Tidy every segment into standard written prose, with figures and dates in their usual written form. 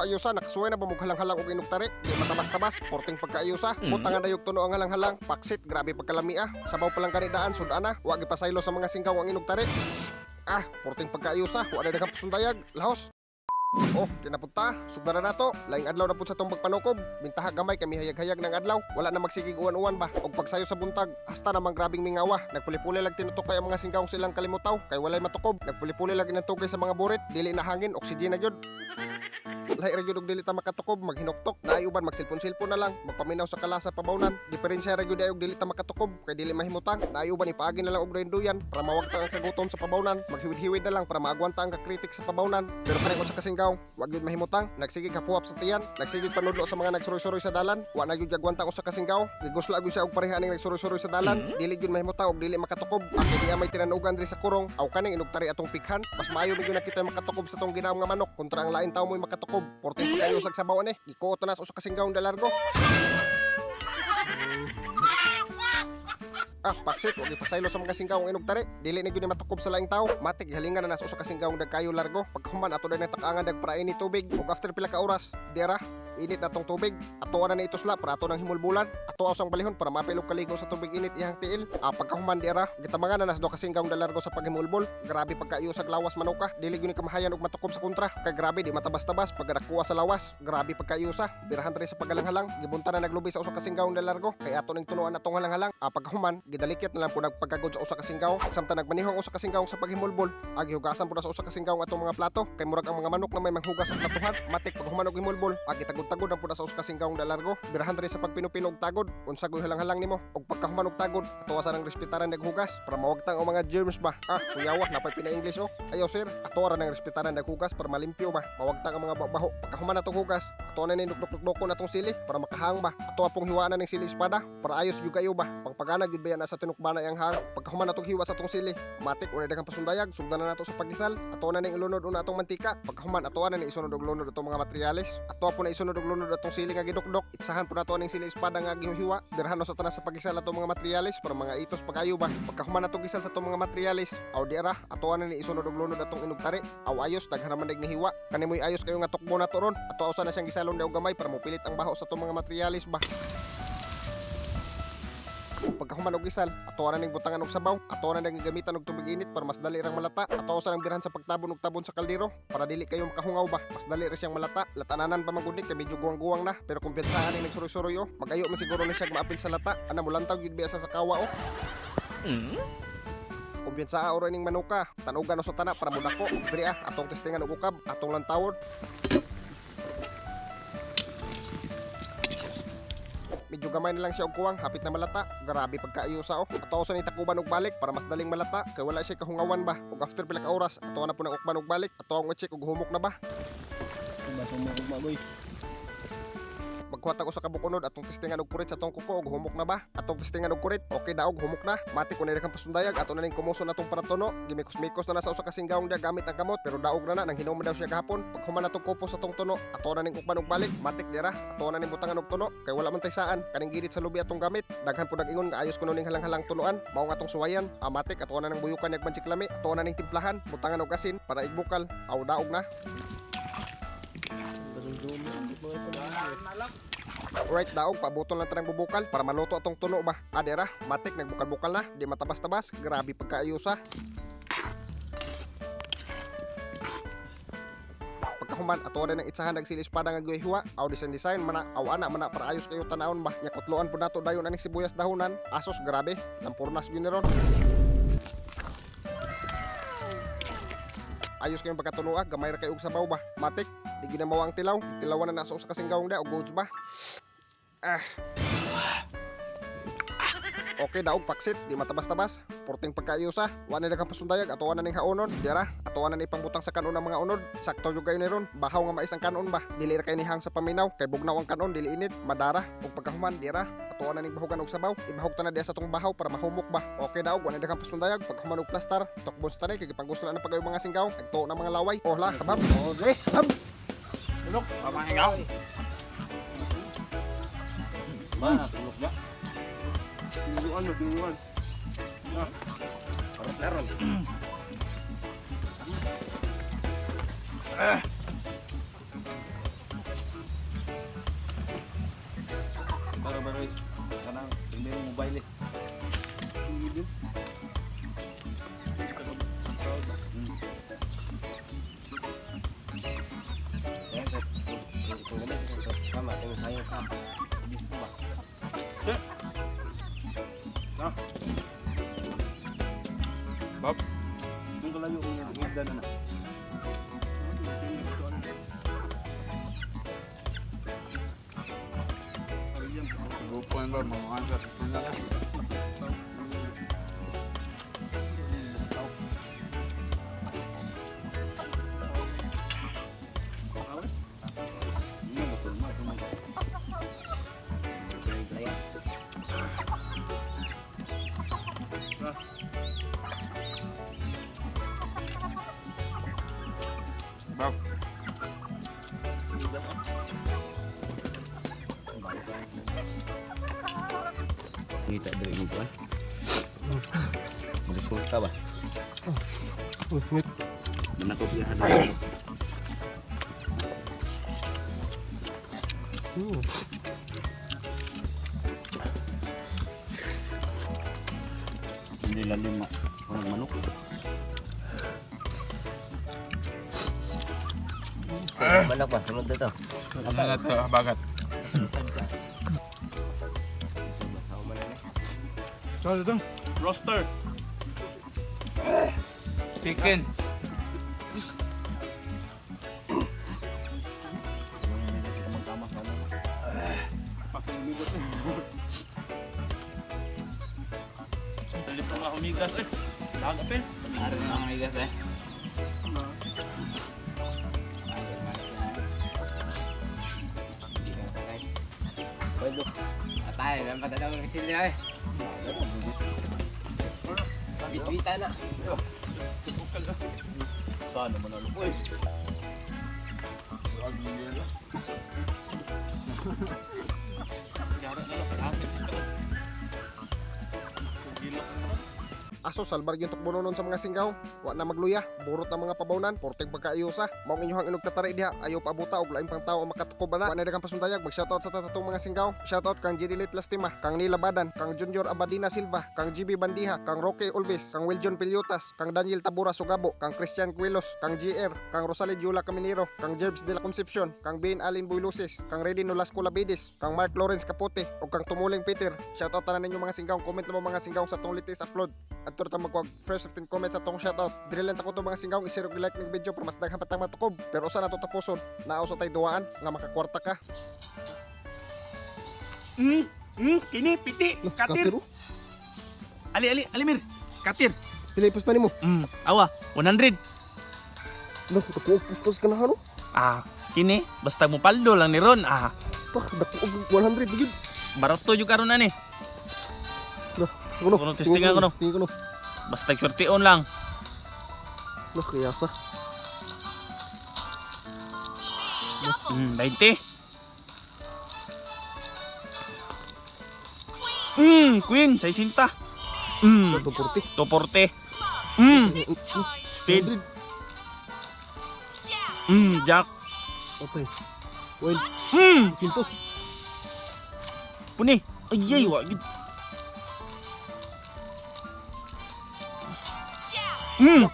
Ayusa nakasuway na bamughalang-halang og inugtari. Di matabas-tabas, porting pagkaayusa. Butangan dayog tuno ang halang-halang. Paksit, grabe pagkalamiah. Sabaw pa lang kanidaan sudana. Wa gipasaylo sa mga singgaw ang inugtari. Porting pagkaayusa. Wa na daghang pasundayag. Lahos. Kinapunta, sugdara na to. Laing adlaw na po sa tong pagpanukob. Bintaha gamay kami hayag-hayag ng adlaw. Wala na magsigig uwan-uwan ba. Og pagsayo sa buntag, hasta namang grabing mingawa. Nagpuli-puli lang tinutok kay ang mga singgaw silang kalimutaw. Kay walay matukob. Nagpuli-puli lang inantugay sa mga burit. Dili na hangin, oksygena gyud. Lahi ra gyud og dili ta makatukob, maghinoktok. Naay uban magsilpon-silpon na lang, magpaminaw sa kalasa pabawnan. Diferensya ra gyud ay og dili ta makatukob kay dili mahimutang. Naay uban ipaagi na lang og duyan para mawagtang ang kagutom sa pabawnan. Maghiwid-hiwid na lang para maagwanta ang kakritik sa pabawnan. Pero kanang usa ka singgaw, wa gyud mahimutang. Nagsigig kapuhap sa tiyan, nagsigig panudlo sa mga nagsuroy-suroy sa dalan. Wa na gyud gagwanta usa ka singgaw. Gigusla gyud siya og pareha ning nagsuroy-suroy sa dalan. Dili gyud mahimutang og dili makatukob. Ako di may tinanugan diri sa kurong. Aw kaning inugtari atong pikhan. Mas maayo mi gyud nakita makatukob sa tong ginaam nga manok kontra ang lain tawo mo'y makatukob. Porting pagkayusag sa bawon gikuot na sa usa ka singgaw nga largo. Paksit, huwag ipasaylo sa mga singgaw ang inugtari. Dili na gyud matukob sa laing tao. Matik hilingan na nas usa ka singgaw dagkayo largo. Pagkahuman ato na takaangan dagprain ni tubig. Ug after pila ka oras, dira init na tong tubig. Ato na ni itusla para ato nang himulbulan. Ato usang balihon para mapilog kaligo sa tubig init iyang tiil. Pagkahuman dira, gitamangan na nas do ka singgaw largo sa paghimulbol. Grabe pagkaayusag lawas manuka. Dili gyud ni kamahayan og matukob sa kontra. Kay grabe di matabas-tabas pag nakuha sa lawas. Grabe pagkaayusa. Birahan diri sa pagalang-halang. Gibunta na naglubi sa usa ka singgaw largo. Kay ato ning tunuan atong halang-halang. Pagkahuman gidalikit na lang po nagpagkagod sa usa ka singgaw. Samtang nagmanihong usa ka singgaw sa paghimulbol, gihugasan po na sa usa ka singgaw atong mga plato. Kay murag ang mga manok na may manghugas sa platuhan. Matik paghuman og himulbol, gitagod-tagod na po na sa usa ka singgaw na largo. Birahan diri sa pagpinupino og tagod. Unsa goy halang-halang nimo. Og pagkahuman og tagod, atuwa sa nang respetaran naghugas para mawagtang ang mga germs ba. Kuyawa napay pina-English Ayaw sir, atuwa ra nang respetaran naghugas para malimpyo ba. Mawagtang ang mga baho. Pagkahuman natong hugas, atuwa na ni nuknuk-nuknukon natong sili para makahang ba. Atuwa pong hiwaan ning sili espada para ayos gyud kayo ba. Pangpagana gyud ba yan sa tinukbana yang hang. Pagkahuman natong hiwa sa atong sili, matik una daghang pasundayag, sugdan na nato sa pagisal. Ato na ning ilunod una atong mantika. Pagkahuman ato na ni isunod og lunod atong mga materyales. Ato po na isunod og lunod atong sili nga gidukdok. Itsahan po nato ning sili espada nga gihiwa. Dirhan sa tanan sa pagisal atong mga materyales para mga itos pagayo ba. Pagkahuman natong gisal sa atong mga materyales, aw diara ato na ni isunod og lunod atong inugtari. Aw ayos daghan man ni hiwa. Kanimoy ayos kayo nga tukbo nato ron. Ato usa na siyang gisalon daw gamay para mopilit ang baho sa atong mga materyales ba. Pagkahuman og gisal, ato na ning butangan og sabaw, ato na ning gamitan og tubig init para mas dali rang malata. Ato sa nang birhan sa pagtabon og tabon sa kaldero para dili kayo makahungaw ba. Mas dali ra siyang malata. Latananan pa man gud ni kay medyo guwang-guwang na, pero kumpiyansahan ning nagsuroy-suroy Magayo man siguro ni siya maapil sa lata. Ana mo lantaw gyud biasa sa kawa Kumpiyansa ora ning manuka. Tanugan sa tana para mudako. Diri atong testingan og ukab, atong lantawon. Medyo gamay na lang siya og kuwang, hapit na malata. Grabe pagkaayusa Ato sa ni takuban og balik para mas daling malata kay wala siya kahungawan ba. Og after pila ka oras, ato na po nang ukban og balik. Ato ang check og humok na ba. Magkuhatag usa ka bukunod atong testingan og kurit sa atong kuko og humok na ba. Atong testingan og kurit, okay daog humok na. Matik kun kang pasundayag ato na ning kumuson atong paratono. Gimikos-mikos na sa usa ka singgawng dia gamit ang kamot pero daog na nang hinuman daw siya gahapon. Paghuman atong kupo sa atong tuno, ato na ning ukban og balik. Matik dira, ato na ning butangan og tuno kay wala man tay saan. Kaning girit sa lubi atong gamit. Daghan pud nag-ingon nga ayos kuno ning halang-halang tunuan. Mao nga atong suwayan. Matik ato na nang buyukan nig mansiklami. Ato na ning timplahan, butangan og asin para igbukal. Aw daog na. Alright, daog, pabutol lang tanang bubukal para maluto atong tuno ba. Adera, matik, nagbukal-bukal na. Di matabas-tabas, grabe pagkaayusa. Pagkahuman, ato rin ang itsahan nagsili espada nga gihiwa. Aw design mana, aw ana mana para ayos kayo tanawon ba. Nyakutloan po nato dayon aning sibuyas dahonan. Asos, grabe, lampurnas yun ron. Ayos kayong pagkatunuag, gamay ra kayo og sabaw ba. Matik, di ginamawa ang tilaw. Tilawan na nasa usa ka singgawong da og goods ba. Okay daog paksit, di matabas-tabas. Porting pagkaayusa, wa na daghang pasundayag, atuwa na ning haonon. Dira, atuwa na ni pangbutang sa kanon ng mga unod. Sakto jud kayo ni ron. Bahaw nga mais ang kanon ba. Dili ra kay nihang sa paminaw, kay bugnaw ang kanon dili init, madara. Ug pagkahuman dira, atuwa na ning bahugan og sabaw. Ibahog ta na diha sa tong bahaw para mahumok ba. Okay daog, wa na daghang pasundayag. Pagkahuman og plastar, tukbos ta ni kay gipanggusto na pagayo mga singgaw. Agtuo na mga laway. La, kabab. Okay, hab. Tulog, pamahingaw. Mana tulog niya? Duluan. Parot-larol. ganda sa mama, tingin sayo ka. Gusto ba? Bob. Ang kalayo yung higdan na. Grupo yan ba? Mga answer. Bob. Kita dari ini kan. Resulta ba? Mana ko siya hada. Hindi lalim orang manok. Manok ba? Sunod na to. Bagat to, bagat. So, ito. Roaster. Chicken. Dali pa nga humigas eh. Nakagapin. Hari na ang igas eh. Pwede. Atay, nampak tak ada kecil dia eh. Bit-bitan na. Sana manalo. Uy. Lagi nila. Kaya na lang. Asin ka. Gilak na. Aso salbar yung tukbo nun sa mga singgaw. Wa na magluya, burot na mga pabawnan, porteng pagkaayusa. Mao ang inyong inugtatari diha, ayaw paabuta og laing pang tao ang makatukob na. Wa na dagang pasuntayag, mag-shoutout sa tatatong mga singgaw. Shoutout kang Jidilit Lastima, kang Nila Badan, kang Junior Abadina Silva, kang GB Bandiha, kang Roque Ulvis, kang Wiljon Pilyotas, kang Daniel Tabura Sugabo, kang Christian Quilos, kang GR, kang Rosalid Yula Caminero, kang Jerbs de la Concepcion, kang Bean Alin Builusis, kang Reddy Nolasco Labidis, kang Mark Lawrence Capote, o kang Tumuling Peter. Shoutout tanan ninyo mga singgaw, comment lang mo mga singgaw sa tong latest upload. At turta magwag first 15 comments sa tong shoutout. Dili lang ako to mga singgaw, isiro like ng video para mas daghang patang matukob. Pero usa na to tapuson, naaw sa tay duwaan nga makakwarta ka. Kini piti, skatir. Ali Mir, skatir. Pili pusta nimo. Awa, 100. No, dako pustos ka na hano. Kini basta mo paldo lang ni Ron. Tak dako 100 gid. Barato jud karon na ni. No, suno. Kuno testingan ko no. Testingan ko no. Basta swerteon lang. No, kaya sa. 20. Queen, 60. Porte. Toporte. Speed. Jack. Okay. Well, sintos. Puni. Ay, wa gid.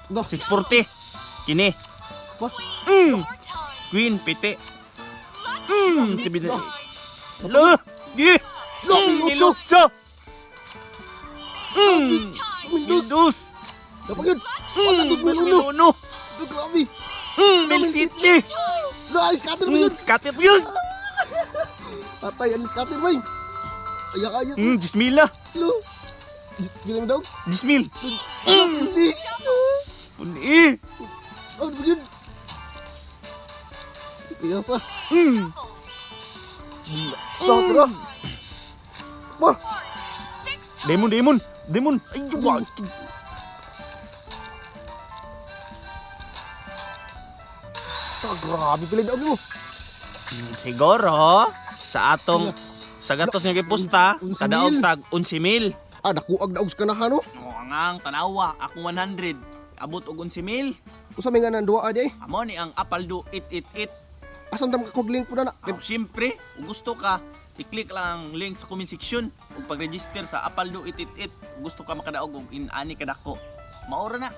No, 640. Kini. What? Queen, piti. Sabi na. Lo! Gi! Ilukso! Windows! dapat yun. 2,000. Grabe. Mil City! Nice, scatter mo yun. Scatter mo yun! Patay, ang scatter mo yun. Ayak ayos. 10,000 na! Lo. Gila mo daw? 10,000! Hindi. Puni! Ano ba yun? Kaya sa. Tara. Wah. Demon! Ay, wag! Grabe pala daw mo. Siguro, sa atong sa gatos nga gipusta, 11,000. kadaog tag 11,000. Nakuag na ka na hano. Oo nga, tanawa, ako 100. Abot og 11,000. Usa may nga nanduwa di ay. Amo ni ang Apaldo 888. Asam dam ka kog link po na na. Siyempre, kung gusto ka, i-click lang ang link sa comment section ug pag-register sa Apaldo 888. Kung gusto ka makadaog og in-ani kadako. Maura na.